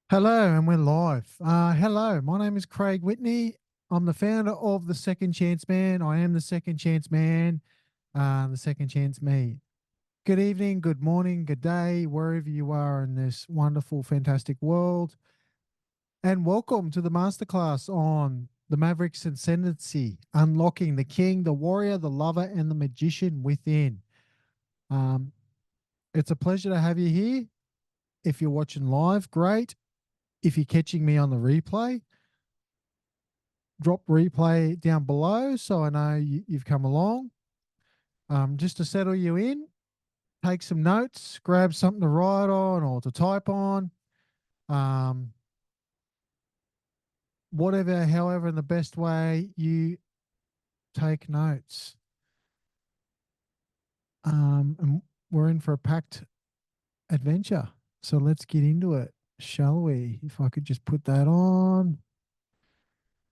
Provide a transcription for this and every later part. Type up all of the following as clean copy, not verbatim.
Hello, and we're live. Hello, my name is Craig Whitney. I'm the founder of the Second Chance Man. I am the Second Chance Man, the Second Chance Me. Good evening, good morning, good day, wherever you are in this wonderful, fantastic world. And welcome to the masterclass on the Mavericks Ascendancy, unlocking the king, the warrior, the lover, and the magician within. Um, it's a pleasure to have you here. If you're watching live, great. If you're catching me on the replay, drop replay down below so I know you've come along. Just to settle you in, take some notes, grab something to write on or to type on. Um, Whatever, however, in the best way you take notes. And we're in for a packed adventure. So let's get into it, shall we? If I could just put that on.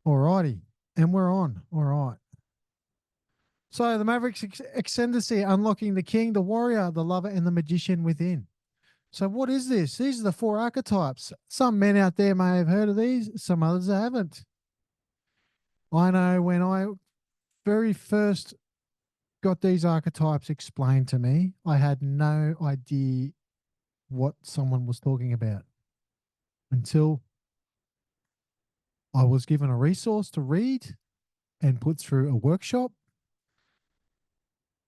Alrighty. And we're on. All right. So the Mavericks Ascendancy, unlocking the king, the warrior, the lover, and the magician within. So what is this? These are the four archetypes. Some men out there may have heard of these, some others haven't. I know when I very first got these archetypes explained to me, I had no idea what someone was talking about until I was given a resource to read and put through a workshop.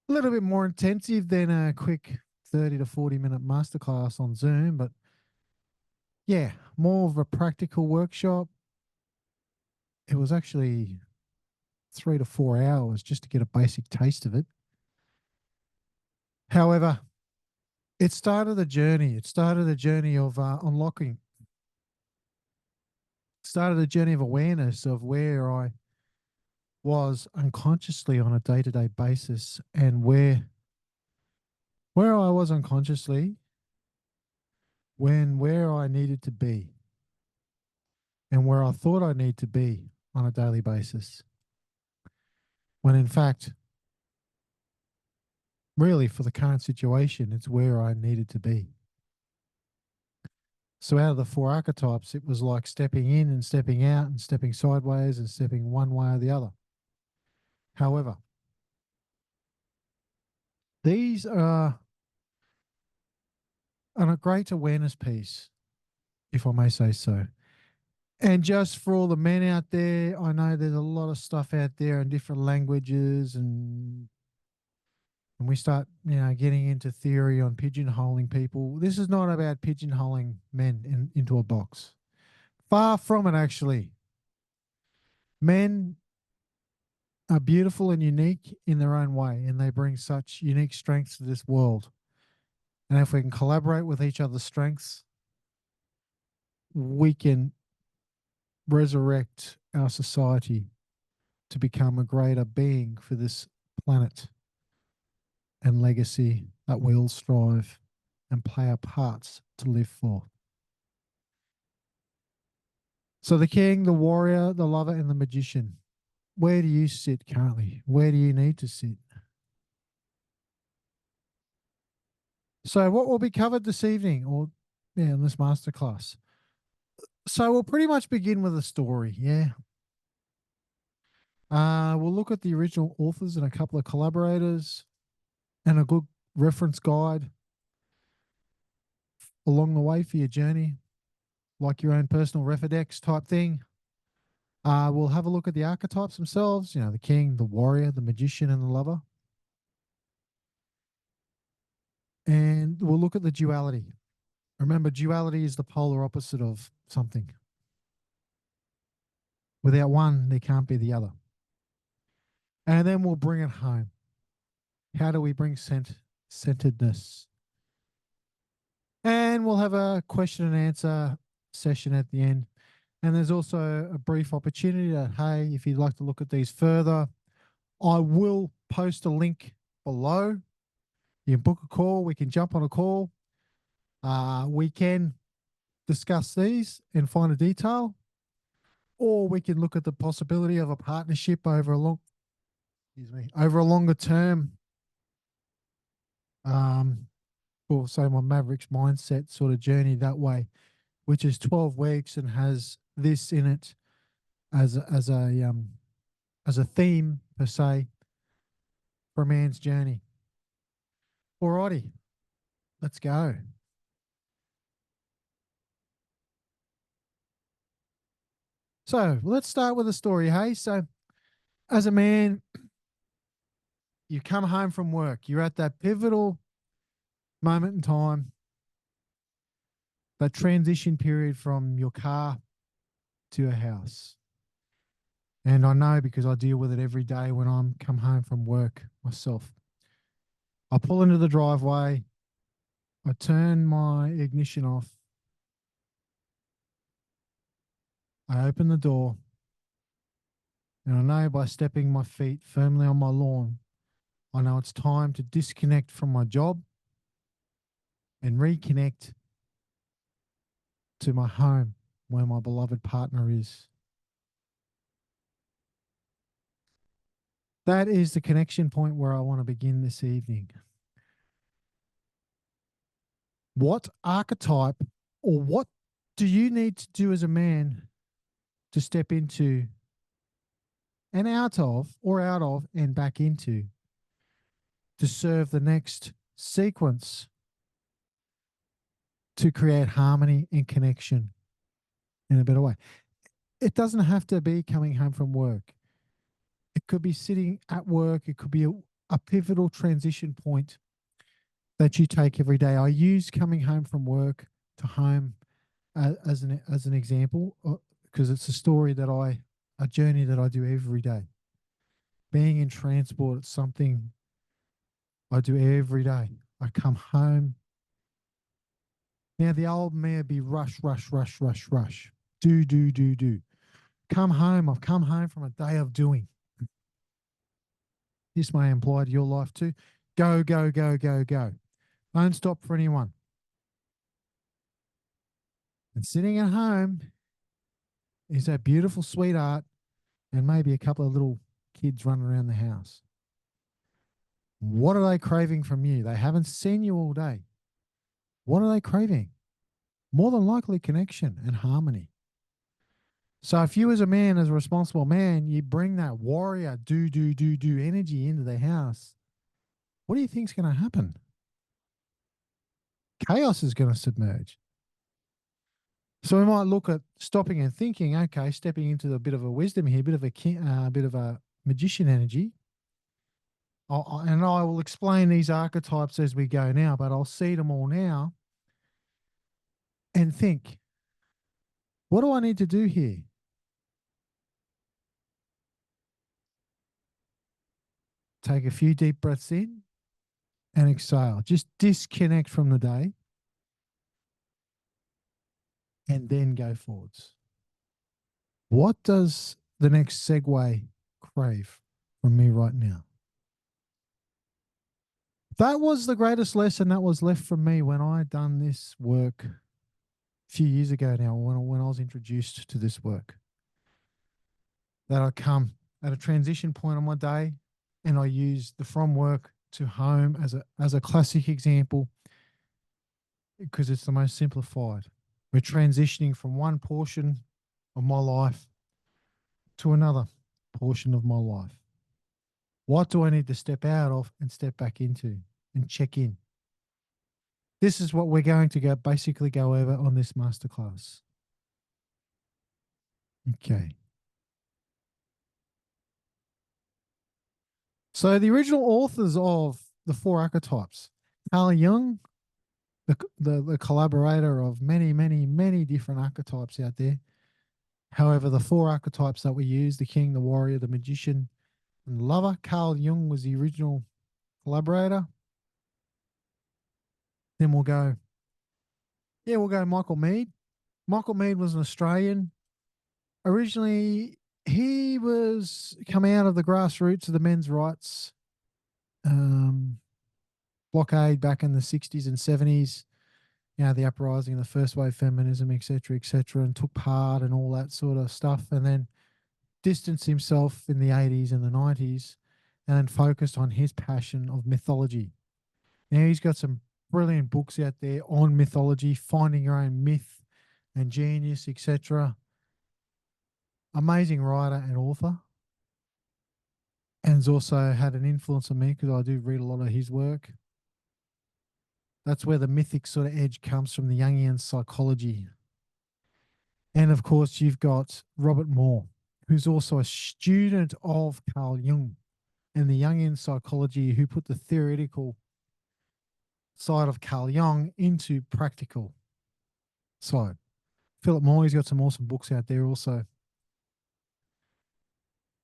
A little bit more intensive than a quick 30 to 40-minute masterclass on Zoom, but yeah, more of a practical workshop. It was actually 3 to 4 hours just to get a basic taste of it. However, it started a journey. It started a journey of unlocking. It started a journey of awareness of where I was unconsciously on a day-to-day basis and where I was unconsciously where I needed to be and where I thought I need to be on a daily basis. When in fact, really for the current situation, it's where I needed to be. So out of the four archetypes, it was like stepping in and stepping out and stepping sideways and stepping one way or the other. However, these are a great awareness piece, if I may say so. And just for all the men out there, I know there's a lot of stuff out there in different languages and we start, getting into theory on pigeonholing people. This is not about pigeonholing men into a box. Far from it, actually. Men are beautiful and unique in their own way, and they bring such unique strengths to this world. And if we can collaborate with each other's strengths, we can resurrect our society to become a greater being for this planet and legacy that we all strive and play our parts to live for. So, the king, the warrior, the lover, and the magician. Where do you sit currently? Where do you need to sit? So, what will be covered this evening, or in this masterclass? So, we'll pretty much begin with a story. Yeah. We'll look at the original authors and a couple of collaborators and a good reference guide along the way for your journey, like your own personal Refidex type thing. We'll have a look at the archetypes themselves, the king, the warrior, the magician, and the lover. And we'll look at the duality. Remember, duality is the polar opposite of something. Without one, there can't be the other. And then we'll bring it home. How do we bring centeredness? And we'll have a question and answer session at the end. And there's also a brief opportunity that, hey, if you'd like to look at these further, I will post a link below. You can book a call. We can jump on a call. We can discuss these and find a detail, or we can look at the possibility of a partnership over a longer term. Or say my Mavericks mindset sort of journey that way. which is 12 weeks and has this in it as a theme per se for a man's journey. Alrighty, let's go. So let's start with a story, hey? So as a man, you come home from work, you're at that pivotal moment in time, that transition period from your car to your house. And I know because I deal with it every day when I'm come home from work myself. I pull into the driveway, I turn my ignition off, I open the door, and I know by stepping my feet firmly on my lawn, I know it's time to disconnect from my job and reconnect to my home where my beloved partner is. That is the connection point where I want to begin this evening. What archetype or what do you need to do as a man to step into and out of and back into to serve the next sequence to create harmony and connection in a better way? It doesn't have to be coming home from work. It could be sitting at work. It could be a pivotal transition point that you take every day. I use coming home from work to home as an example because it's a journey that I do every day. Being in transport, it's something I do every day. I come home. Now the old me would be rush, rush, rush, rush, rush. Do, do, do, do. Come home. I've come home from a day of doing. This may apply to your life too. Go, go, go, go, go. Don't stop for anyone. And sitting at home is that beautiful sweetheart and maybe a couple of little kids running around the house. What are they craving from you? They haven't seen you all day. What are they craving? More than likely connection and harmony. So if you as a man, as a responsible man, you bring that warrior do, do, do, do energy into the house, what do you think is going to happen? Chaos is going to submerge. So we might look at stopping and thinking, okay, stepping into a bit of a wisdom here, a bit of a magician energy. And I will explain these archetypes as we go now, but I'll see them all now and think, what do I need to do here? Take a few deep breaths in and exhale. Just disconnect from the day and then go forwards. What does the next segue crave from me right now? That was the greatest lesson that was left from me when I had done this work a few years ago now, when I was introduced to this work. That I come at a transition point on my day and I use the from work to home as a classic example because it's the most simplified. We're transitioning from one portion of my life to another portion of my life. What do I need to step out of and step back into and check in? This is what we're going to basically go over on this masterclass. Okay. So the original authors of the four archetypes, Carl Jung, the collaborator of many, many, many different archetypes out there. However, the four archetypes that we use, the king, the warrior, the magician, and the lover, Carl Jung was the original collaborator. Then we'll go Michael Meade. Michael Meade was an Australian. Originally, he was coming out of the grassroots of the men's rights blockade back in the 60s and 70s. The uprising and the first wave feminism, et cetera, and took part and all that sort of stuff. And then distanced himself in the 80s and the 90s and then focused on his passion of mythology. Now, he's got some brilliant books out there on mythology, finding your own myth and genius, etc. Amazing writer and author. And has also had an influence on me because I do read a lot of his work. That's where the mythic sort of edge comes from, the Jungian psychology. And of course, you've got Robert Moore, who's also a student of Carl Jung and the Jungian psychology, who put the theoretical side of Carl Jung into practical side. Philip Moore, he's got some awesome books out there also.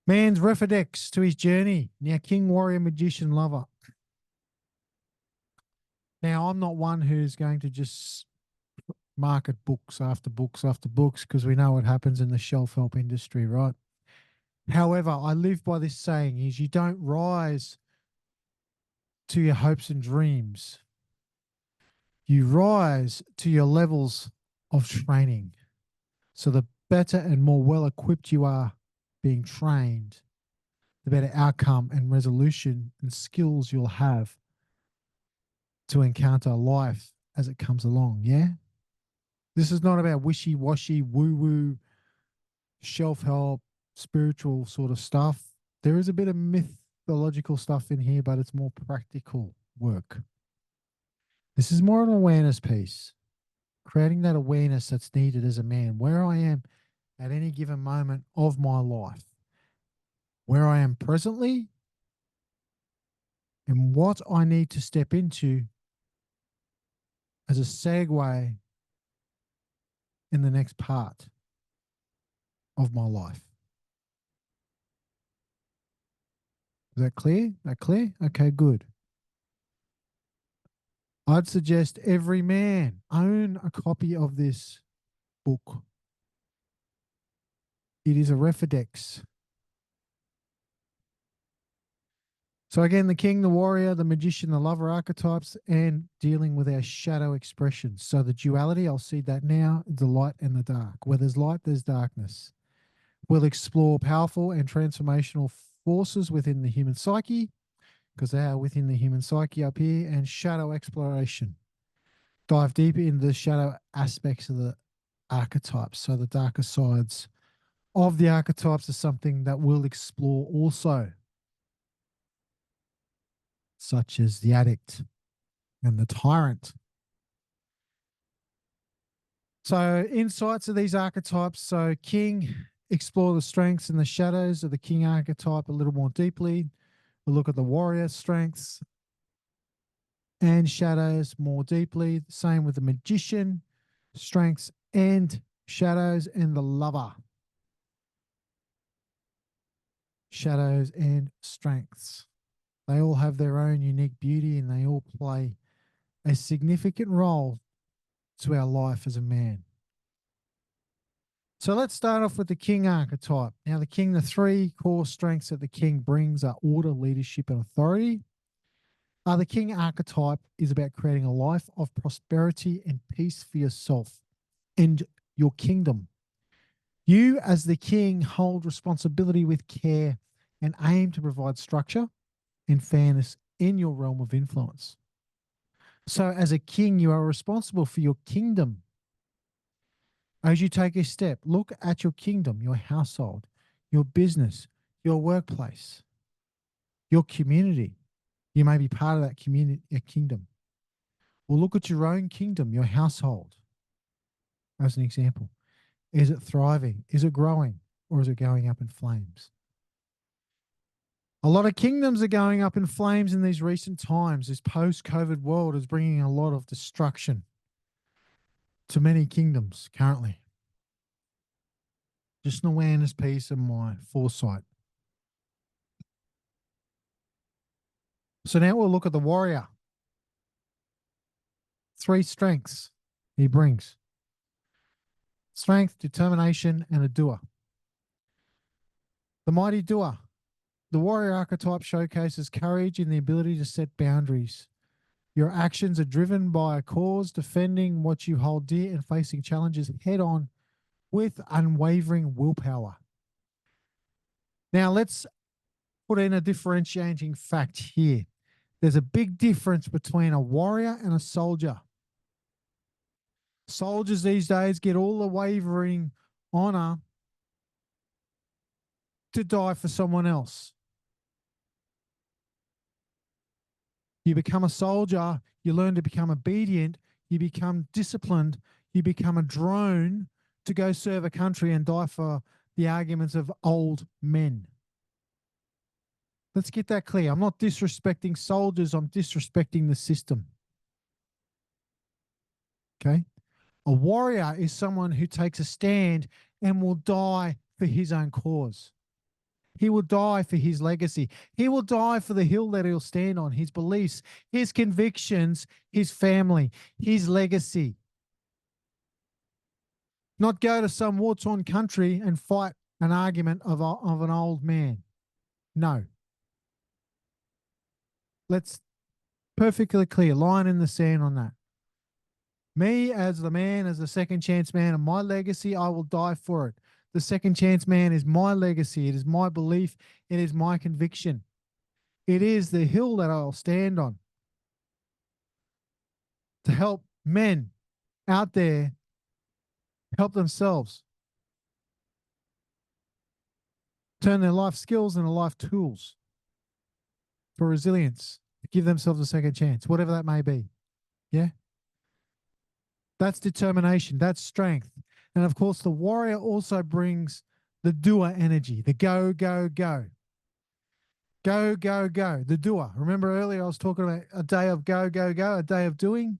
Man's Refidex to his journey. Now, King, Warrior, Magician, Lover. Now, I'm not one who's going to just market books after books after books because we know what happens in the self-help industry, right? However, I live by this saying is you don't rise to your hopes and dreams. You rise to your levels of training. So the better and more well-equipped you are being trained, the better outcome and resolution and skills you'll have to encounter life as it comes along, yeah? This is not about wishy-washy, woo-woo, self-help, spiritual sort of stuff. There is a bit of mythological stuff in here, but it's more practical work. This is more an awareness piece, creating that awareness that's needed as a man, where I am at any given moment of my life, where I am presently, and what I need to step into as a segue in the next part of my life. Is that clear? That clear? Okay, good. I'd suggest every man own a copy of this book. It is a Refidex. So again, the king, the warrior, the magician, the lover archetypes, and dealing with our shadow expressions. So the duality, I'll see that now, the light and the dark. Where there's light, there's darkness. We'll explore powerful and transformational forces within the human psyche, because they are within the human psyche up here, and shadow exploration. Dive deeper into the shadow aspects of the archetypes. So the darker sides of the archetypes are something that we'll explore also, such as the addict and the tyrant. So insights of these archetypes. So king, explore the strengths and the shadows of the king archetype a little more deeply. We'll look at the warrior strengths and shadows more deeply. Same with the magician, strengths and shadows, and the lover, shadows and strengths. They all have their own unique beauty and they all play a significant role to our life as a man. So let's start off with the king archetype. Now, the king, the three core strengths that the king brings are order, leadership, and authority. The king archetype is about creating a life of prosperity and peace for yourself and your kingdom. You, as the king, hold responsibility with care and aim to provide structure and fairness in your realm of influence. So, as a king, you are responsible for your kingdom. As you take a step, look at your kingdom, your household, your business, your workplace, your community. You may be part of that community, kingdom. Or look at your own kingdom, your household, as an example. Is it thriving? Is it growing? Or is it going up in flames? A lot of kingdoms are going up in flames in these recent times. This post-COVID world is bringing a lot of destruction to many kingdoms currently. Just an awareness piece of my foresight. So now we'll look at the warrior. 3 strengths he brings: strength, determination, and a doer. The mighty doer. The warrior archetype showcases courage and the ability to set boundaries. Your actions are driven by a cause, defending what you hold dear and facing challenges head on with unwavering willpower. Now let's put in a differentiating fact here. There's a big difference between a warrior and a soldier. Soldiers these days get all the wavering honor to die for someone else. You become a soldier, you learn to become obedient, you become disciplined, you become a drone to go serve a country and die for the arguments of old men. Let's get that clear. I'm not disrespecting soldiers, I'm disrespecting the system. Okay? A warrior is someone who takes a stand and will die for his own cause. He will die for his legacy. He will die for the hill that he'll stand on, his beliefs, his convictions, his family, his legacy. Not go to some war-torn country and fight an argument of an old man. No. Let's perfectly clear, line in the sand on that. Me as the man, as the second chance man, and my legacy, I will die for it. The second chance man is my legacy. It is my belief. It is my conviction. It is the hill that I'll stand on to help men out there help themselves, turn their life skills into life tools for resilience, to give themselves a second chance, whatever that may be. Yeah. That's determination. That's strength. And of course, the warrior also brings the doer energy, the go, go, go. Go, go, go. The doer. Remember earlier I was talking about a day of go, go, go, a day of doing?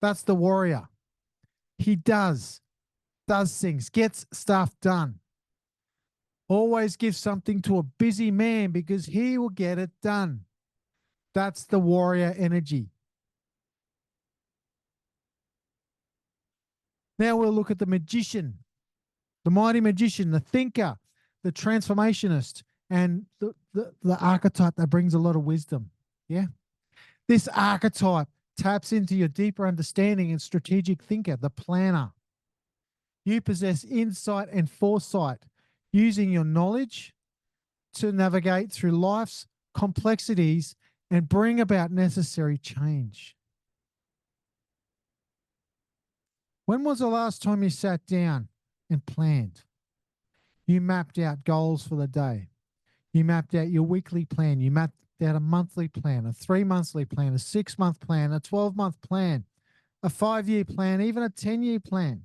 That's the warrior. He does things, gets stuff done. Always give something to a busy man because he will get it done. That's the warrior energy. Now we'll look at the magician, the mighty magician, the thinker, the transformationist, and the archetype that brings a lot of wisdom. Yeah. This archetype taps into your deeper understanding and strategic thinker, the planner. You possess insight and foresight, using your knowledge to navigate through life's complexities and bring about necessary change. When was the last time you sat down and planned? You mapped out goals for the day. You mapped out your weekly plan. You mapped out a monthly plan, a 3-monthly plan, a 6-month plan, a 12-month plan, a 5-year plan, even a 10-year plan.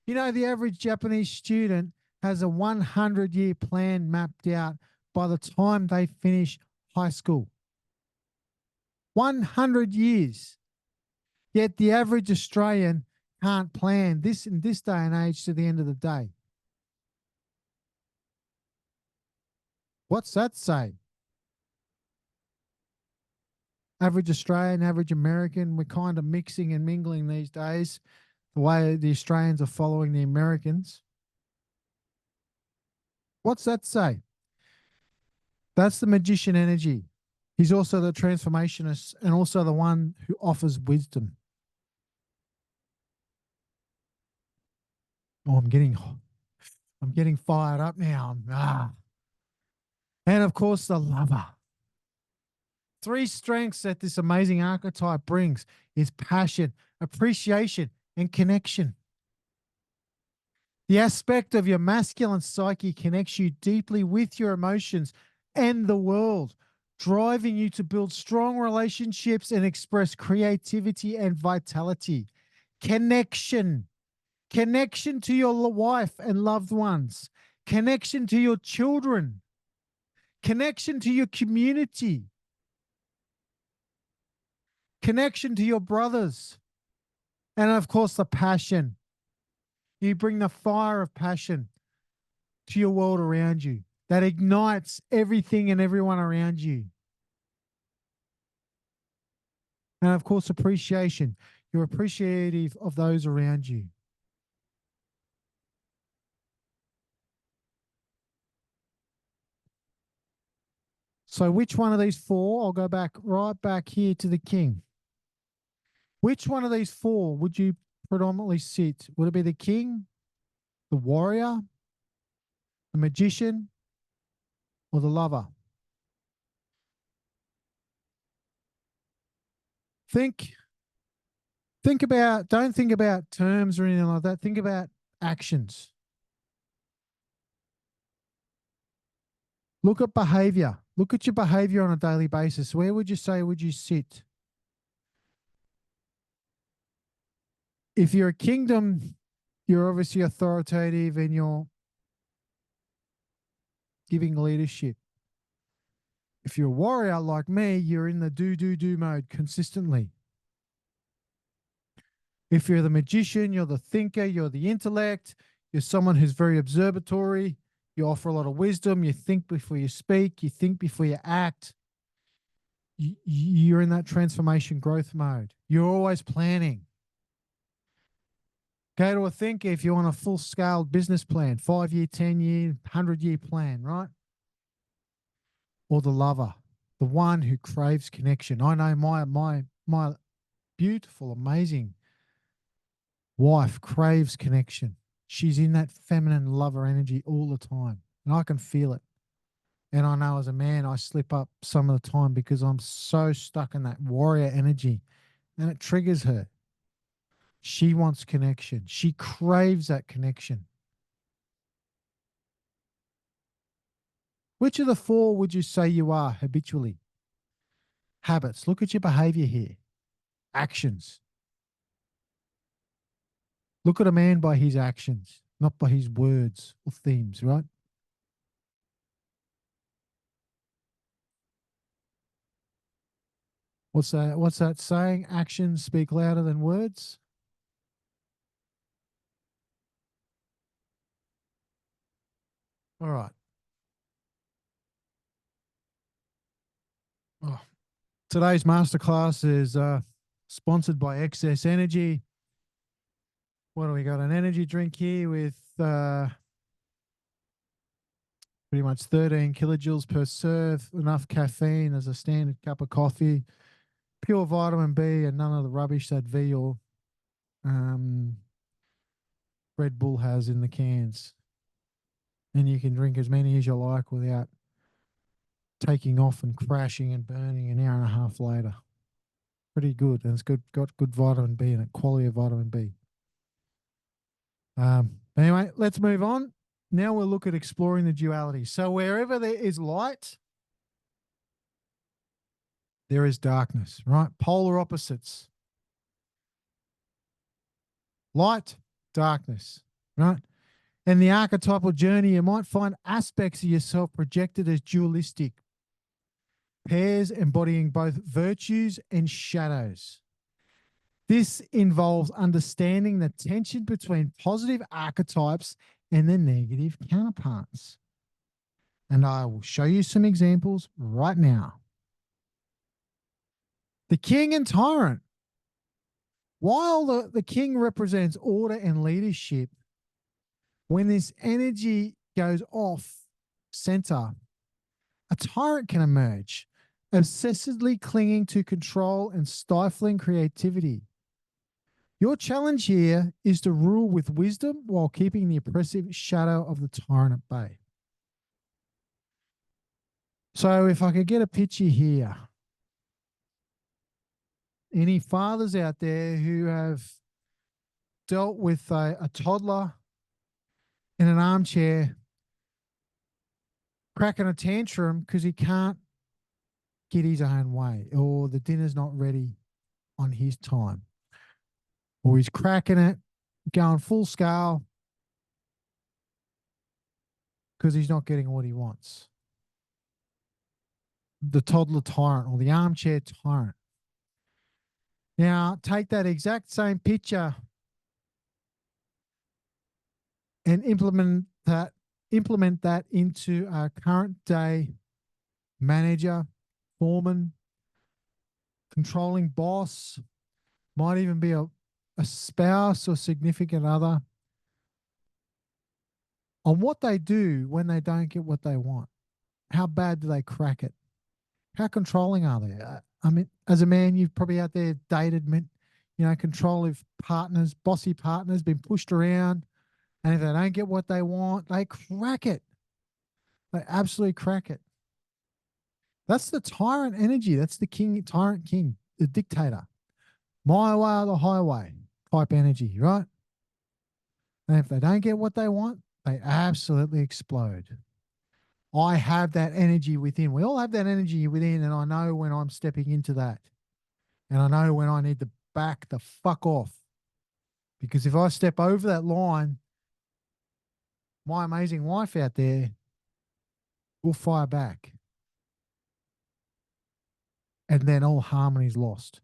You know, the average Japanese student has a 100-year plan mapped out by the time they finish high school. 100 years. Yet the average Australian can't plan this in this day and age to the end of the day. What's that say? Average Australian, average American, we're kind of mixing and mingling these days, the way the Australians are following the Americans. What's that say? That's the magician energy. He's also the transformationist and also the one who offers wisdom. Oh, I'm getting fired up now. And of course, the lover. 3 strengths that this amazing archetype brings is passion, appreciation, and connection. The aspect of your masculine psyche connects you deeply with your emotions and the world, driving you to build strong relationships and express creativity and vitality. Connection to your wife and loved ones, connection to your children, connection to your community, connection to your brothers, and of course, the passion. You bring the fire of passion to your world around you that ignites everything and everyone around you. And of course, appreciation. You're appreciative of those around you. So which one of these 4, I'll go back right back here to the king. Which one of these 4 would you predominantly sit? Would it be the king, the warrior, the magician, or the lover? Think Don't think about terms or anything like that. Think about actions. Look at behavior. Look at your behavior on a daily basis. Where would you say would you sit? If you're a kingdom, you're obviously authoritative and you're giving leadership. If you're a warrior like me, you're in the do mode consistently. If you're the magician, you're the thinker, you're the intellect, you're someone who's very observatory, you offer a lot of wisdom, you think before you speak, you think before you act. You're in that transformation growth mode. You're always planning. Go to a thinker if you want a full scale business plan, 5 year, 10 year, 100 year plan, right? Or the lover, the one who craves connection. I know my beautiful, amazing wife craves connection. She's in that feminine lover energy all the time, and I can feel it. And I know as a man, I slip up some of the time because I'm so stuck in that warrior energy, and it triggers her. She wants connection. She craves that connection. Which of the four would you say you are habitually? Habits. Look at your behavior here. Actions. Look at a man by his actions, not by his words or themes, right? What's that saying? Actions speak louder than words. All right. Oh, today's masterclass is sponsored by Excess Energy. What do we got? An energy drink here with pretty much 13 kilojoules per serve, enough caffeine as a standard cup of coffee, pure vitamin B, and none of the rubbish that V or um, Red Bull has in the cans. And you can drink as many as you like without taking off and crashing and burning an hour and a half later. Pretty good. And it's got good vitamin B in it, quality of vitamin B. Anyway, let's move on. Now we'll look at exploring the duality. So wherever there is light, there is darkness, right? Polar opposites. Light, darkness, right? In the archetypal journey, you might find aspects of yourself projected as dualistic, pairs embodying both virtues and shadows. This involves understanding the tension between positive archetypes and their negative counterparts. And I will show you some examples right now. The king and tyrant. While the king represents order and leadership, when this energy goes off center, a tyrant can emerge, obsessively clinging to control and stifling creativity. Your challenge here is to rule with wisdom while keeping the oppressive shadow of the tyrant at bay. So if I could get a picture here, any fathers out there who have dealt with a toddler in an armchair cracking a tantrum because he can't get his own way, or the dinner's not ready on his time, or he's cracking it, going full scale because he's not getting what he wants. The toddler tyrant or the armchair tyrant. Now, take that exact same picture and implement that into our current day manager, foreman, controlling boss, might even be a spouse or significant other, on what they do when they don't get what they want. How bad do they crack it? How controlling are they? I mean, as a man, you've probably out there dated, controlling partners, bossy partners, been pushed around. And if they don't get what they want, they crack it. They absolutely crack it. That's the tyrant energy. That's the king, tyrant king, the dictator. my way or the highway type energy, right? And if they don't get what they want, they absolutely explode. I have that energy within. We all have that energy within, and I know when I'm stepping into that. And I know when I need to back the fuck off. Because if I step over that line, my amazing wife out there will fire back. And then all harmony's lost.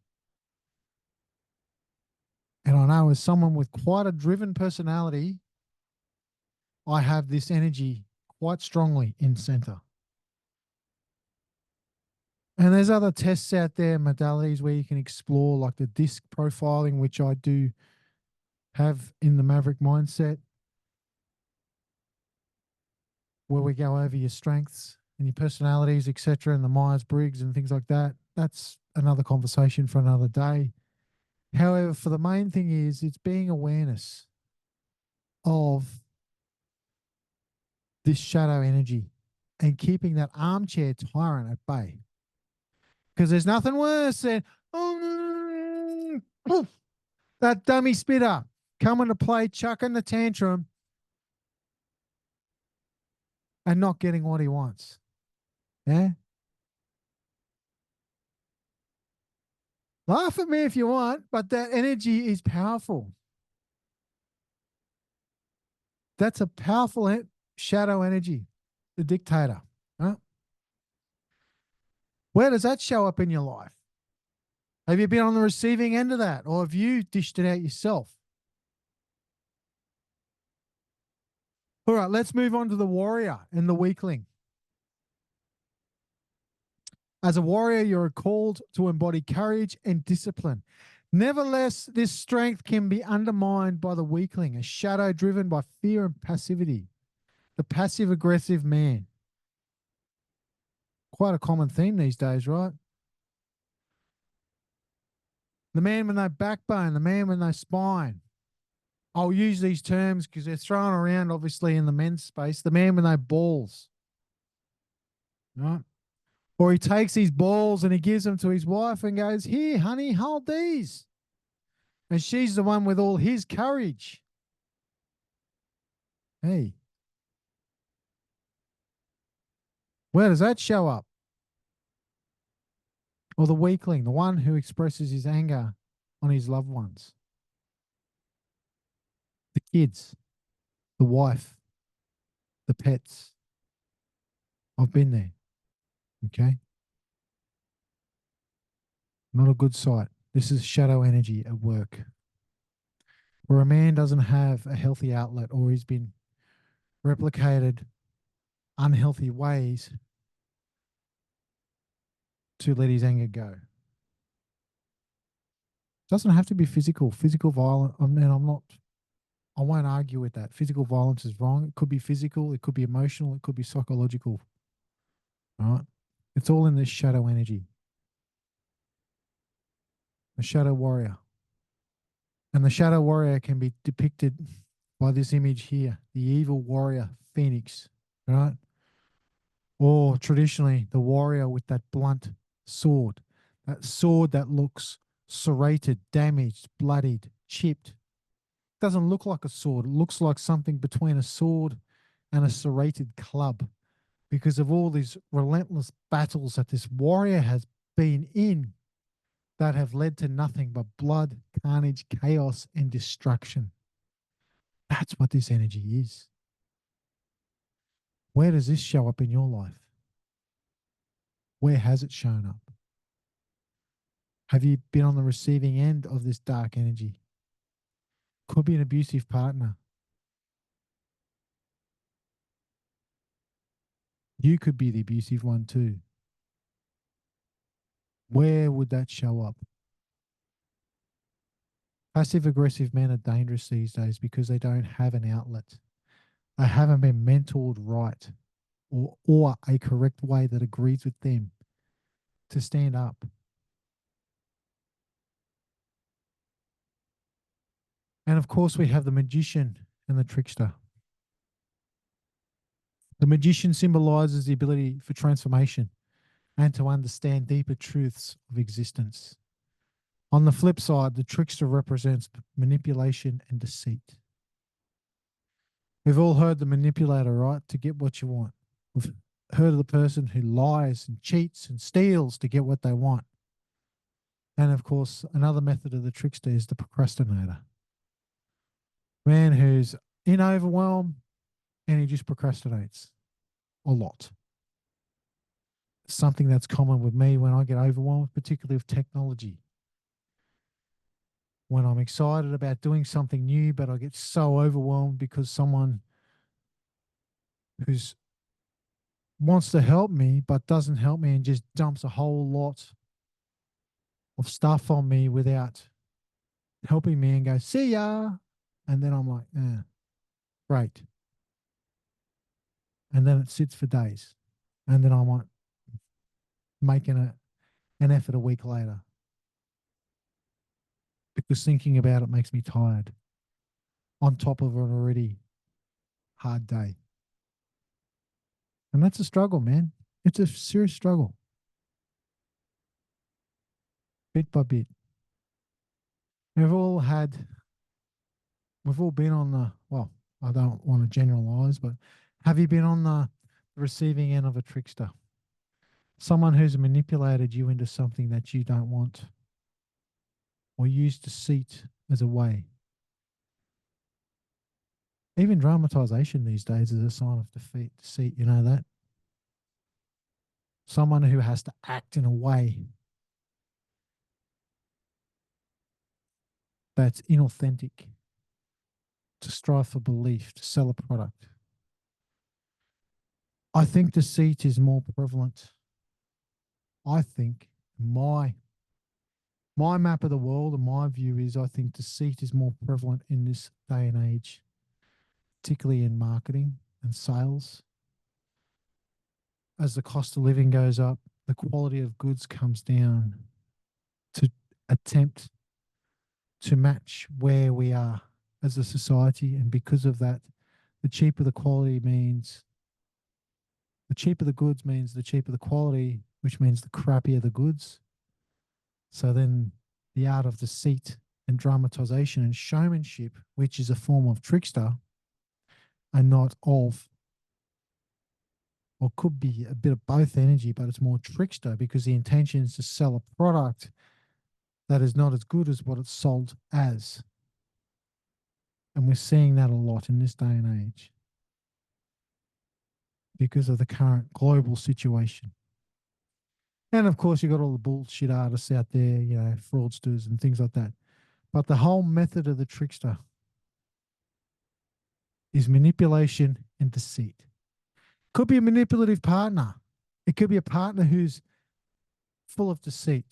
And I know as someone with quite a driven personality, I have this energy quite strongly in center. And there's other tests out there, modalities where you can explore, like the disc profiling, which I do have in the Maverick mindset, where we go over your strengths and your personalities, etc., and the Myers-Briggs and things like that. That's another conversation for another day. However, for the main thing is it's being awareness of this shadow energy and keeping that armchair tyrant at bay. Because there's nothing worse than that dummy spitter coming to play, chucking the tantrum and not getting what he wants. Yeah. Laugh at me if you want, but that energy is powerful. That's a powerful shadow energy, the dictator. Huh? Where does that show up in your life? Have you been on the receiving end of that, or have you dished it out yourself? All right, let's move on to the warrior and the weakling. As a warrior, you're called to embody courage and discipline. Nevertheless, this strength can be undermined by the weakling, a shadow driven by fear and passivity, the passive aggressive man. Quite a common theme these days, right? The man with no backbone, the man with no spine. I'll use these terms because they're thrown around, obviously, in the men's space. The man with no balls, right? Or he takes these balls and he gives them to his wife and goes, "Here, honey, hold these." And she's the one with all his courage. Hey, where does that show up? Or the weakling, the one who expresses his anger on his loved ones, the kids, the wife, the pets. I've been there. Okay. Not a good sight. This is shadow energy at work. Where a man doesn't have a healthy outlet or he's been replicated unhealthy ways to let his anger go. Doesn't have to be physical. Physical violence. I mean, I won't argue with that. Physical violence is wrong. It could be physical. It could be emotional. It could be psychological. Right? It's all in this shadow energy. The shadow warrior. And the shadow warrior can be depicted by this image here, the evil warrior phoenix, right? Or traditionally, the warrior with that blunt sword, that sword that looks serrated, damaged, bloodied, chipped. Doesn't look like a sword. It looks like something between a sword and a serrated club because of all these relentless battles that this warrior has been in that have led to nothing but blood, carnage, chaos, and destruction. That's what this energy is. Where does this show up in your life? Where has it shown up? Have you been on the receiving end of this dark energy? Could be an abusive partner. You could be the abusive one too. Where would that show up? Passive aggressive men are dangerous these days because they don't have an outlet. They haven't been mentored right or a correct way that agrees with them to stand up. And of course, we have the magician and the trickster. The magician symbolizes the ability for transformation and to understand deeper truths of existence. On the flip side, the trickster represents manipulation and deceit. We've all heard the manipulator, right? To get what you want. We've heard of the person who lies and cheats and steals to get what they want. And of course, another method of the trickster is the procrastinator. Man who's in overwhelm and he just procrastinates a lot. Something that's common with me when I get overwhelmed, particularly with technology. When I'm excited about doing something new, but I get so overwhelmed because someone who's wants to help me but doesn't help me and just dumps a whole lot of stuff on me without helping me and goes, see ya. And then I'm like, great. And then it sits for days. And then I'm like making an effort a week later because thinking about it makes me tired on top of an already hard day. And that's a struggle, man. It's a serious struggle. Bit by bit. We've all been on well, I don't want to generalize, but have you been on the receiving end of a trickster? Someone who's manipulated you into something that you don't want or used deceit as a way. Even dramatization these days is a sign of deceit. You know that? Someone who has to act in a way that's inauthentic to strive for belief, to sell a product. I think deceit is more prevalent. I think my map of the world and my view is I think deceit is more prevalent in this day and age, particularly in marketing and sales. As the cost of living goes up, the quality of goods comes down to attempt to match where we are as a society. And because of that, the cheaper the quality means, the cheaper the goods means the cheaper the quality, which means the crappier the goods. So then the art of deceit and dramatization and showmanship, which is a form of trickster, and not of, or could be a bit of both energy, but it's more trickster because the intention is to sell a product that is not as good as what it's sold as. And we're seeing that a lot in this day and age because of the current global situation. And of course, you've got all the bullshit artists out there, you know, fraudsters and things like that. But the whole method of the trickster is manipulation and deceit. Could be a manipulative partner. It could be a partner who's full of deceit,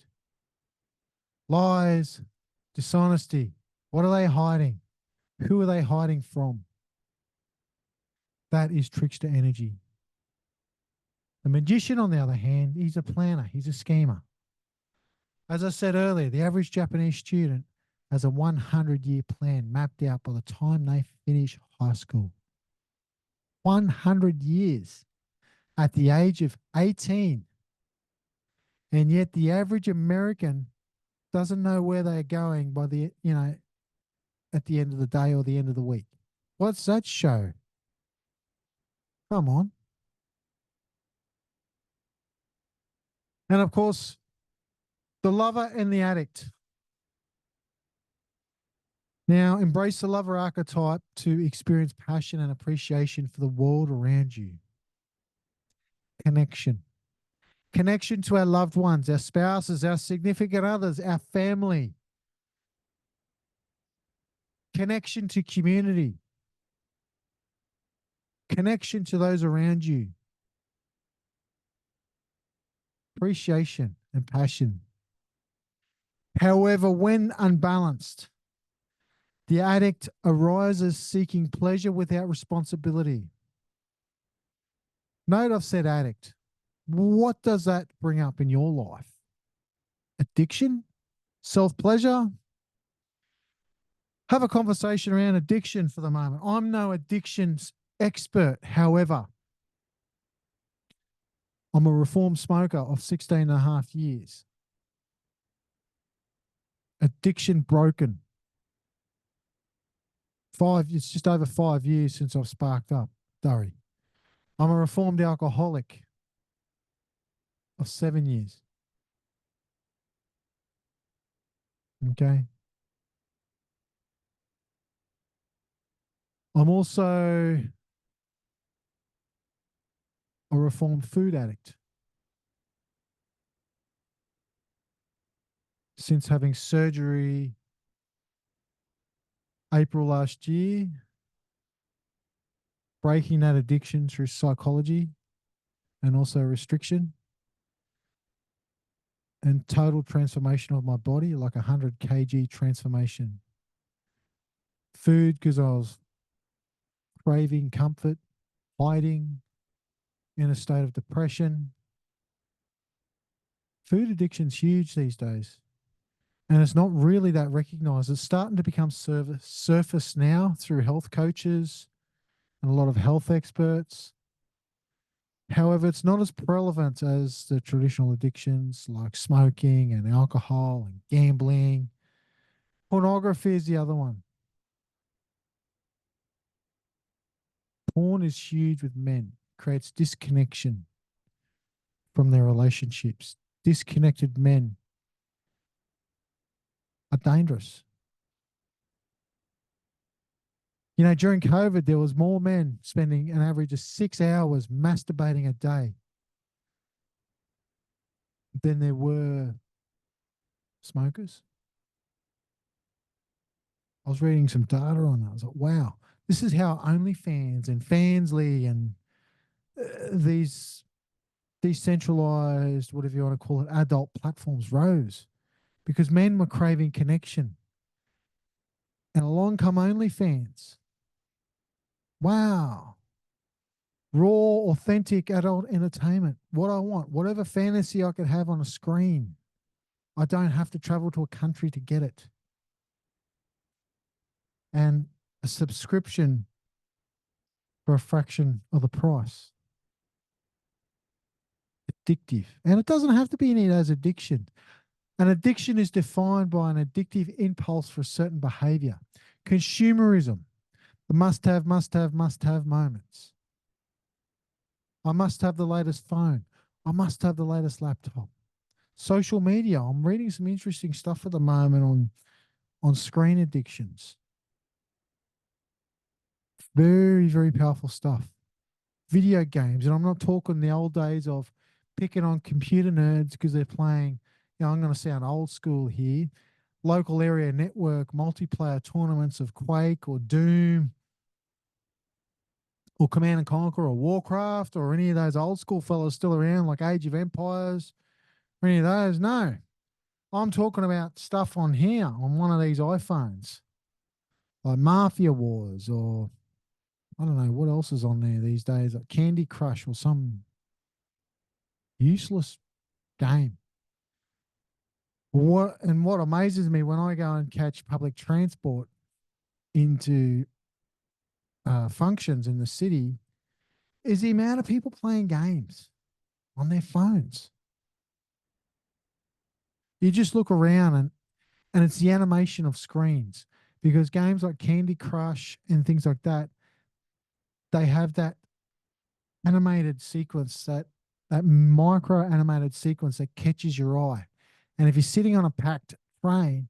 lies, dishonesty. What are they hiding? Who are they hiding from? That is trickster energy. The magician, on the other hand, he's a planner. He's a schemer. As I said earlier, the average Japanese student has a 100-year plan mapped out by the time they finish high school. 100 years at the age of 18. And yet the average American doesn't know where they're going by the, you know, at the end of the day or the end of the week. What's that show? Come on. And of course, the lover and the addict. Now, embrace the lover archetype to experience passion and appreciation for the world around you. Connection. Connection to our loved ones, our spouses, our significant others, our family. Connection to community. Connection to those around you. Appreciation and passion. However, when unbalanced, the addict arises seeking pleasure without responsibility. Note I've said addict. What does that bring up in your life? Addiction? Self-pleasure? Have a conversation around addiction for the moment. I'm no addictions expert. However, I'm a reformed smoker of 16 and a half years. Addiction broken. It's just over 5 years since I've sparked up, Durry. I'm a reformed alcoholic of 7 years. Okay. I'm also a reformed food addict since having surgery April last year, breaking that addiction through psychology and also restriction and total transformation of my body, like 100 kg transformation. Food, because I was craving comfort, hiding, in a state of depression. Food addiction's huge these days. And it's not really that recognized. It's starting to become surface now through health coaches and a lot of health experts. However, it's not as prevalent as the traditional addictions like smoking and alcohol and gambling. Pornography is the other one. Porn is huge with men, creates disconnection from their relationships. Disconnected men are dangerous. You know, during COVID, there was more men spending an average of 6 hours masturbating a day than there were smokers. I was reading some data on that. I was like, wow, this is how OnlyFans and Fansly and these decentralized, whatever you want to call it, adult platforms rose because men were craving connection. And along come OnlyFans. Wow. Raw, authentic adult entertainment. What I want, whatever fantasy I could have on a screen. I don't have to travel to a country to get it. And a subscription for a fraction of the price. Addictive. And it doesn't have to be any of those addiction. An addiction is defined by an addictive impulse for a certain behavior. Consumerism, the must have, must have, must have moments. I must have the latest phone. I must have the latest laptop. Social media. I'm reading some interesting stuff at the moment on screen addictions. Very, very powerful stuff. Video games. And I'm not talking the old days of picking on computer nerds because they're playing, you know, I'm going to sound old school here, local area network multiplayer tournaments of Quake or Doom or Command and Conquer or Warcraft or any of those old school fellas still around like Age of Empires or any of those. No, I'm talking about stuff on here on one of these iPhones like Mafia Wars or I don't know what else is on there these days, like Candy Crush or some useless game. What amazes me when I go and catch public transport into functions in the city is the amount of people playing games on their phones. You just look around and it's the animation of screens because games like Candy Crush and things like that, they have that animated sequence, that micro animated sequence that catches your eye. And if you're sitting on a packed train,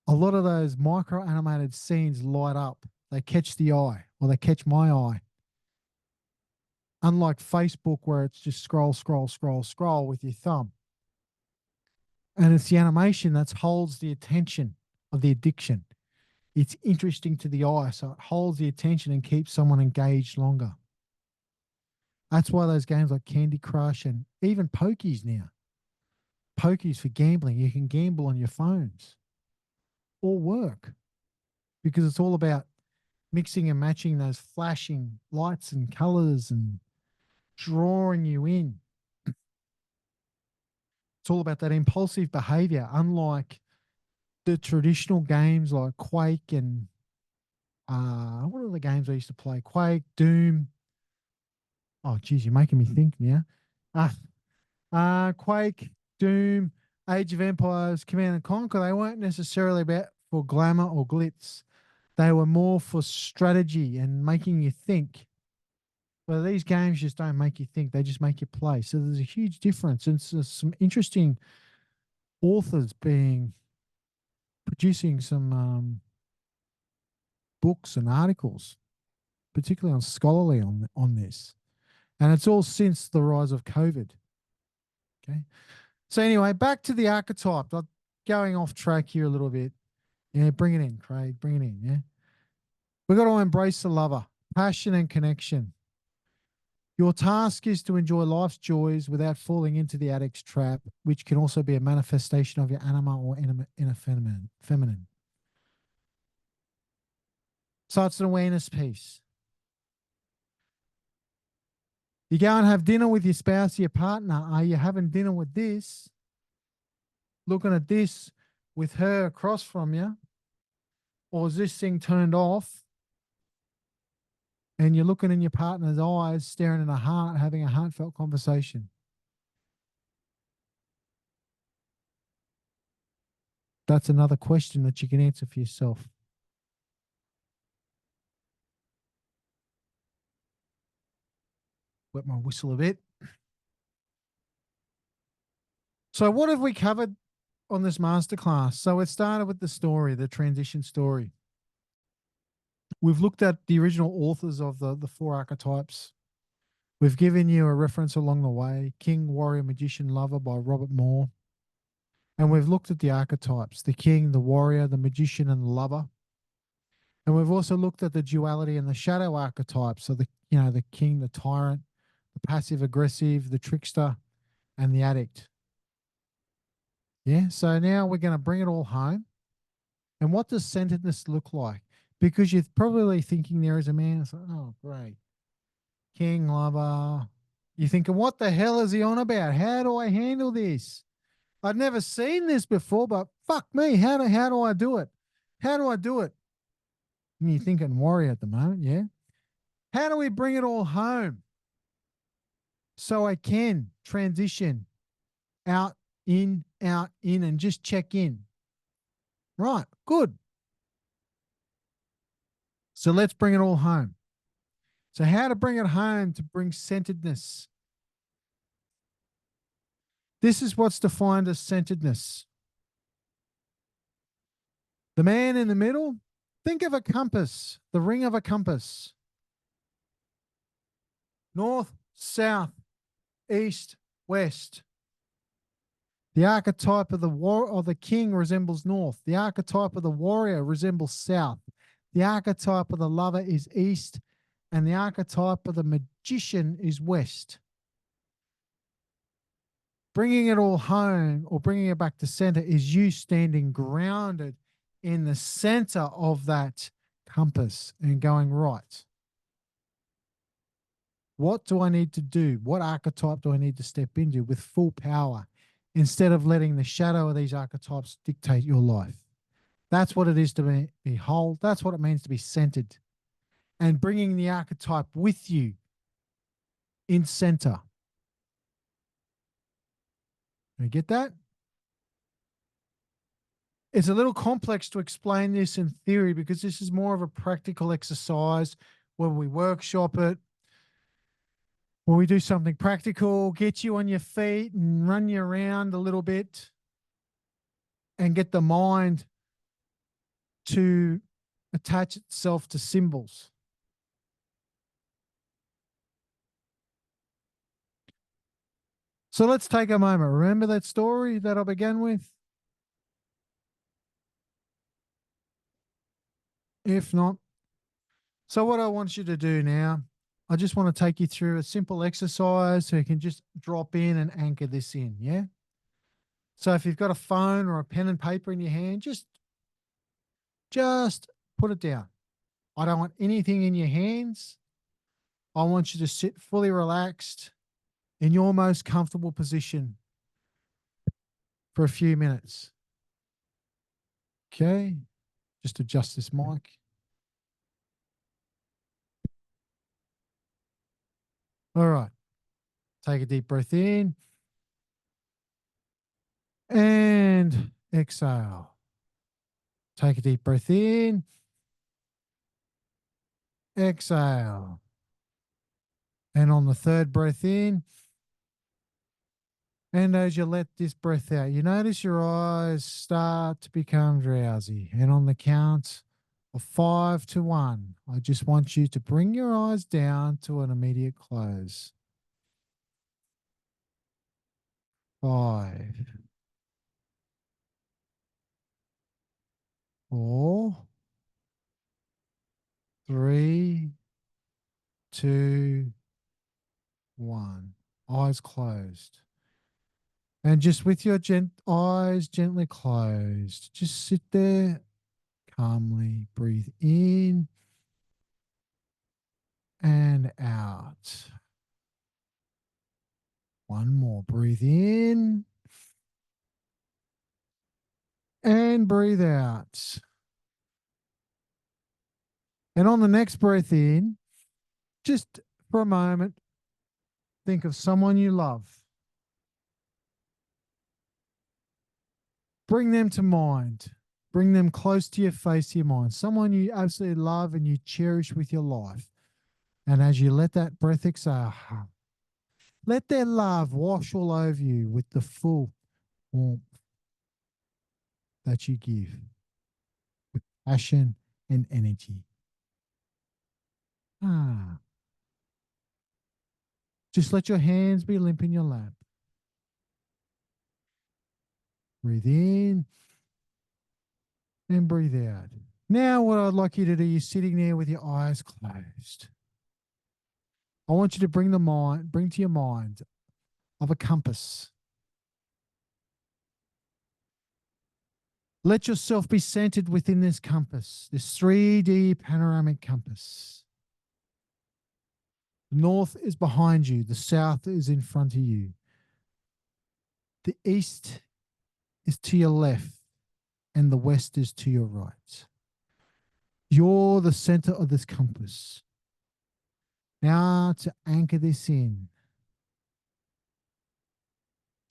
a lot of those micro animated scenes light up. They catch the eye or they catch my eye. Unlike Facebook where it's just scroll, scroll, scroll, scroll with your thumb. And it's the animation that holds the attention of the addiction. It's interesting to the eye, so it holds the attention and keeps someone engaged longer. That's why those games like Candy Crush and even pokies now. Pokies for gambling. You can gamble on your phones or work because it's all about mixing and matching those flashing lights and colors and drawing you in. It's all about that impulsive behavior, unlike the traditional games like Quake and what are the games I used to play? Quake, Doom. Oh, geez, you're making me think now. Quake, Doom, Age of Empires, Command and Conquer, they weren't necessarily about for glamour or glitz. They were more for strategy and making you think. Well, these games just don't make you think; they just make you play. So there's a huge difference, and so some interesting authors being producing some books and articles, particularly on scholarly on this, and it's all since the rise of COVID. Okay, so anyway, back to the archetype. I'm going off track here a little bit. Yeah, bring it in, Craig. Bring it in. Yeah, we've got to embrace the lover, passion, and connection. Your task is to enjoy life's joys without falling into the addict's trap, which can also be a manifestation of your anima or inner feminine. So it's an awareness piece. You go and have dinner with your spouse, your partner. Are you having dinner with this, looking at this with her across from you? Or is this thing turned off and you're looking in your partner's eyes, staring in a heart, having a heartfelt conversation? That's another question that you can answer for yourself. Wet my whistle a bit. So, what have we covered on this masterclass? So, it started with the story, the transition story. We've looked at the original authors of the four archetypes. We've given you a reference along the way, King, Warrior, Magician, Lover by Robert Moore. And we've looked at the archetypes, the king, the warrior, the magician, and the lover. And we've also looked at the duality and the shadow archetypes. So the king, the tyrant, the passive aggressive, the trickster, and the addict. Yeah. So now we're going to bring it all home. And what does centeredness look like? Because you're probably thinking there is a man. It's like, oh, great. King, lover. You're thinking, what the hell is he on about? How do I handle this? I'd never seen this before, but fuck me. How do I do it? How do I do it? And you're thinking warrior at the moment, yeah? How do we bring it all home so I can transition out, in, and just check in? Right, good. So let's bring it all home. So, how to bring it home to bring centeredness? This is what's defined as centeredness. The man in the middle, think of a compass, the ring of a compass. North, south, east, west. The archetype of the king resembles north. The archetype of the warrior resembles south. The archetype of the lover is east, and the archetype of the magician is west. Bringing it all home or bringing it back to center is you standing grounded in the center of that compass and going, right, what do I need to do? What archetype do I need to step into with full power instead of letting the shadow of these archetypes dictate your life? That's what it is to be whole. That's what it means to be centered and bringing the archetype with you in center. You get that? It's a little complex to explain this in theory because this is more of a practical exercise where we workshop it, where we do something practical, get you on your feet and run you around a little bit and get the mind to attach itself to symbols. So let's take a moment. Remember that story that I began with? If not, so what I want you to do now, I just want to take you through a simple exercise so you can just drop in and anchor this in. Yeah. So if you've got a phone or a pen and paper in your hand, just put it down. I don't want anything in your hands. I want you to sit fully relaxed in your most comfortable position for a few minutes. Okay. Just adjust this mic. All right. Take a deep breath in. And exhale. Take a deep breath in. Exhale. And on the third breath in, and as you let this breath out, you notice your eyes start to become drowsy. And on the count of 5 to 1, I just want you to bring your eyes down to an immediate close. 5, 4, 3, 2, 1. Eyes closed. And just with your eyes gently closed, just sit there calmly. Breathe in and out. One more. Breathe in and breathe out. And on the next breath in, just for a moment, think of someone you love. Bring them to mind. Bring them close to your face, to your mind. Someone you absolutely love and you cherish with your life. And as you let that breath exhale, let their love wash all over you with the full warmth that you give, with passion and energy. Ah. Just let your hands be limp in your lap. Breathe in and breathe out. Now, what I'd like you to do, you're sitting there with your eyes closed. I want you to bring to your mind of a compass. Let yourself be centered within this compass, this 3D panoramic compass. The north is behind you, the south is in front of you. The east is to your left, and the west is to your right. You're the center of this compass. Now, to anchor this in,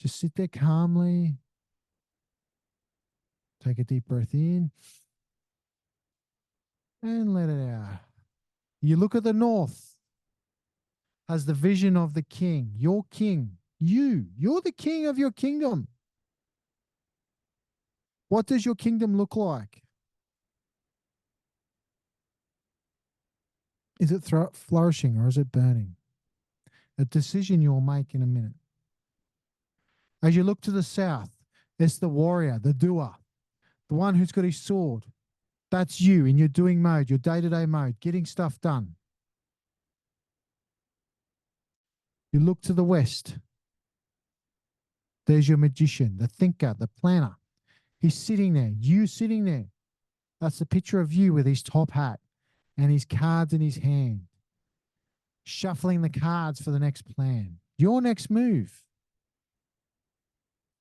just sit there calmly. Take a deep breath in and let it out. You look at the north as the vision of the king, your king. You're the king of your kingdom. What does your kingdom look like? Is it flourishing or is it burning? A decision you'll make in a minute. As you look to the south, it's the warrior, the doer, the one who's got his sword. That's you in your doing mode, your day-to-day mode, getting stuff done. You look to the west. There's your magician, the thinker, the planner. He's sitting there, you sitting there. That's the picture of you with his top hat and his cards in his hand, shuffling the cards for the next plan, your next move.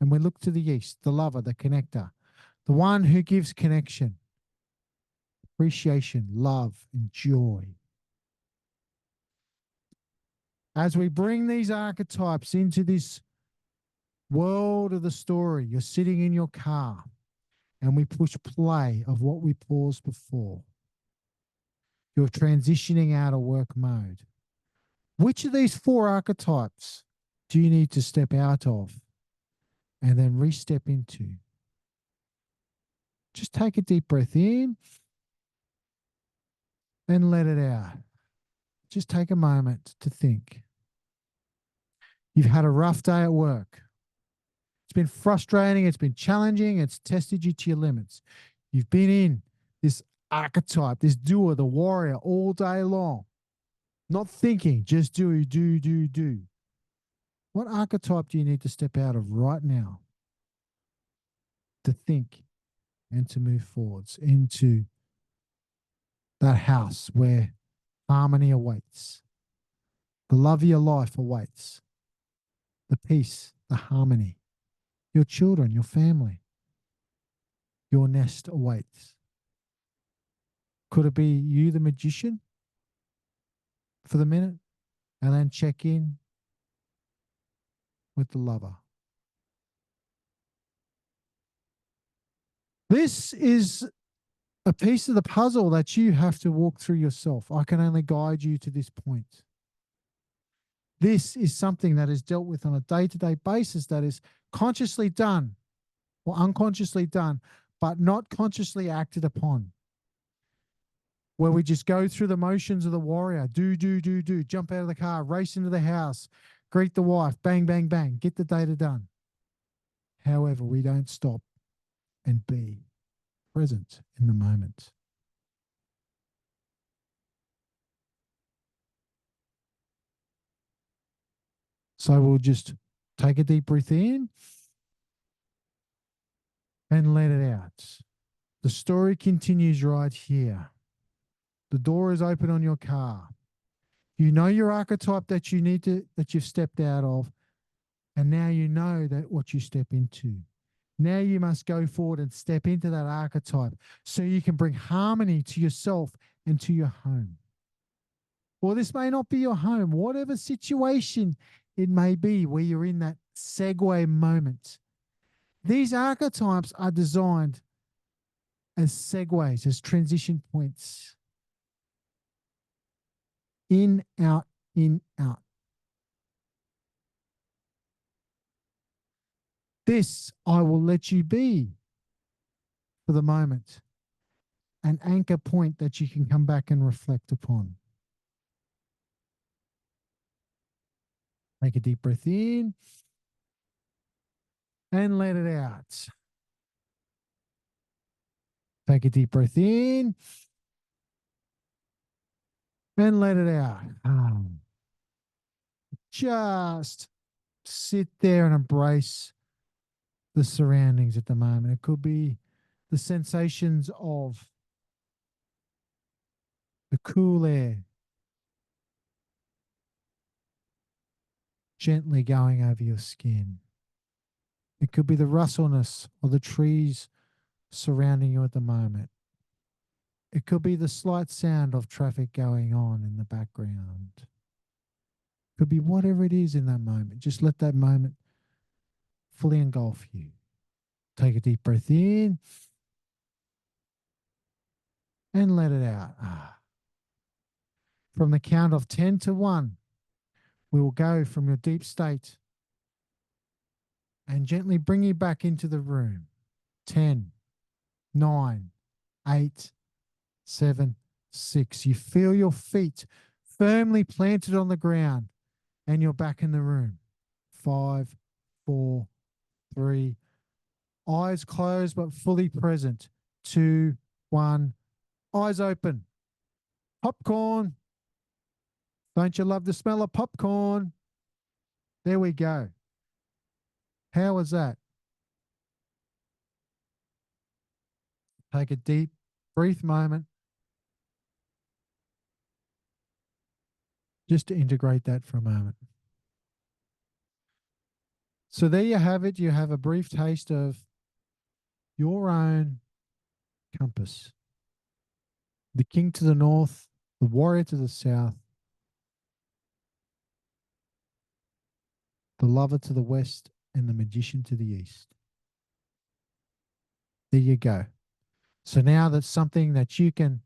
And we look to the east, the lover, the connector, the one who gives connection, appreciation, love, and joy. As we bring these archetypes into this world of the story, you're sitting in your car and we push play of what we paused before. You're transitioning out of work mode. Which of these 4 archetypes do you need to step out of and then re-step into? Just take a deep breath in and let it out. Just take a moment to think. You've had a rough day at work. It's been frustrating. It's been challenging. It's tested you to your limits. You've been in this archetype, this doer, the warrior all day long. Not thinking, just do. What archetype do you need to step out of right now to think and to move forwards into that house where harmony awaits, the love of your life awaits, the peace, the harmony, your children, your family, your nest awaits? Could it be you, the magician, for the minute, and then check in with the lover? This is a piece of the puzzle that you have to walk through yourself. I can only guide you to this point. This is something that is dealt with on a day-to-day basis that is consciously done or unconsciously done, but not consciously acted upon. Where we just go through the motions of the warrior, do, jump out of the car, race into the house, greet the wife, bang, bang, bang, get the data done. However, we don't stop and be present in the moment. So we'll just take a deep breath in and let it out. The story continues right here. The door is open on your car. You know your archetype that you've stepped out of, and now you know that what you step into. Now you must go forward and step into that archetype so you can bring harmony to yourself and to your home. Or this may not be your home, whatever situation it may be where you're in that segue moment. These archetypes are designed as segues, as transition points. In, out, in, out. This I will let you be for the moment, an anchor point that you can come back and reflect upon. Take a deep breath in and let it out. Take a deep breath in and let it out. Just sit there and embrace the surroundings at the moment. It could be the sensations of the cool air gently going over your skin. It could be the rustleness of the trees surrounding you at the moment. It could be the slight sound of traffic going on in the background. It could be whatever it is in that moment. Just let that moment fully engulf you. Take a deep breath in and let it out. From the count of 10 to 1, we will go from your deep state and gently bring you back into the room. 10, 9, 8, 7, 6. You feel your feet firmly planted on the ground and you're back in the room. 5, 4, 3. Eyes closed but fully present. 2, 1. Eyes open. Popcorn. Don't you love the smell of popcorn? There we go. How was that? Take a deep, brief moment just to integrate that for a moment. So there you have it. You have a brief taste of your own compass. The king to the north, the warrior to the south, the lover to the west, and the magician to the east. There you go. So now that's something that you can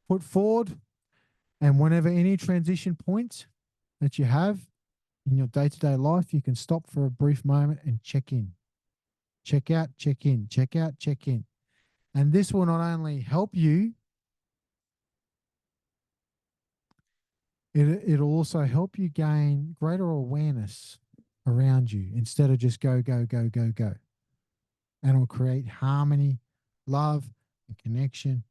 put forward, and whenever any transition point that you have in your day-to-day life, you can stop for a brief moment and check in. Check out, check in, check out, check in. And this will not only help you, it'll also help you gain greater awareness around you instead of just go, go, go, go, go. And it'll create harmony, love, and connection,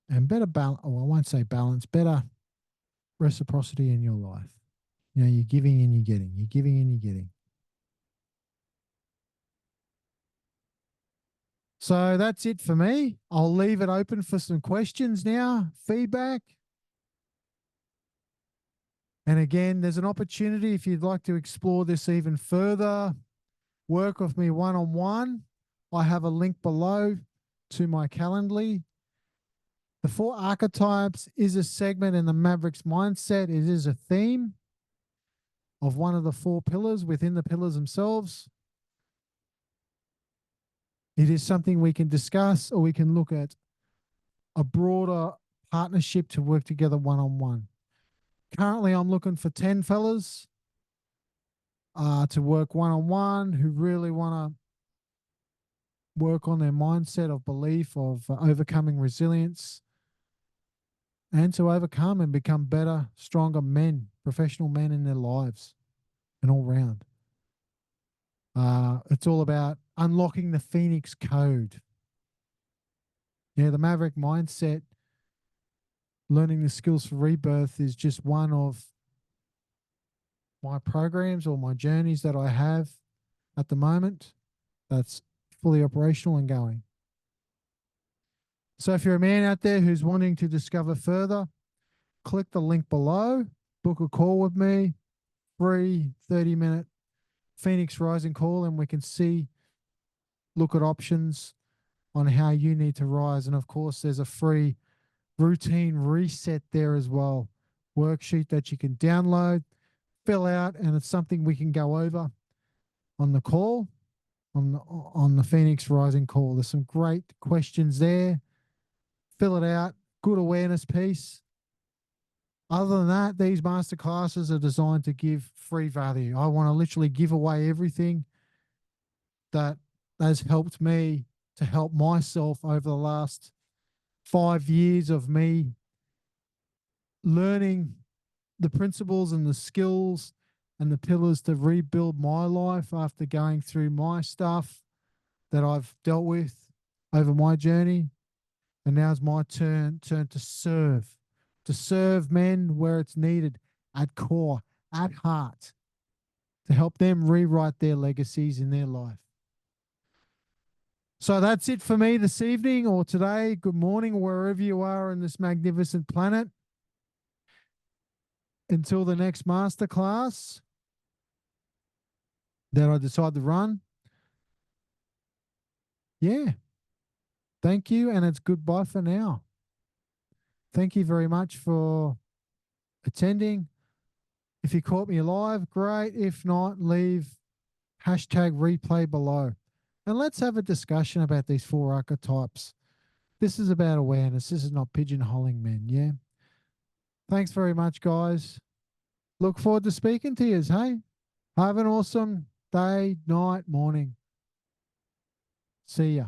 and better balance. Oh, I won't say balance, better reciprocity in your life. You know, you're giving and you're getting. You're giving and you're getting. So that's it for me. I'll leave it open for some questions now, feedback. And again, there's an opportunity if you'd like to explore this even further, work with me one-on-one. I have a link below to my Calendly. The 4 archetypes is a segment in the Mavericks mindset. It is a theme of one of the 4 pillars within the pillars themselves. It is something we can discuss, or we can look at a broader partnership to work together one-on-one. Currently, I'm looking for 10 fellas to work one-on-one who really want to work on their mindset of belief, of overcoming resilience, and to overcome and become better, stronger men, professional men in their lives and all round. It's all about unlocking the Phoenix Code. Yeah, the Maverick mindset, learning the skills for rebirth is just one of my programs or my journeys that I have at the moment that's fully operational and going. So if you're a man out there who's wanting to discover further, click the link below, book a call with me, free 30-minute Phoenix Rising call, and we can look at options on how you need to rise. And of course, there's a free routine reset there as well, worksheet that you can download, fill out, and it's something we can go over on the call, on the Phoenix Rising call. There's some great questions there. Fill it out. Good awareness piece. Other than that, these masterclasses are designed to give free value. I want to literally give away everything that has helped me to help myself over the last 5 years of me learning the principles and the skills and the pillars to rebuild my life after going through my stuff that I've dealt with over my journey. And now's my turn to serve men where it's needed, at core, at heart, to help them rewrite their legacies in their life. So that's it for me this evening or today. Good morning, wherever you are in this magnificent planet. Until the next masterclass that I decide to run. Yeah. Thank you, and it's goodbye for now. Thank you very much for attending. If you caught me live, great. If not, leave #replay below. And let's have a discussion about these 4 archetypes. This is about awareness. This is not pigeonholing men, yeah? Thanks very much, guys. Look forward to speaking to you, hey? Have an awesome day, night, morning. See ya.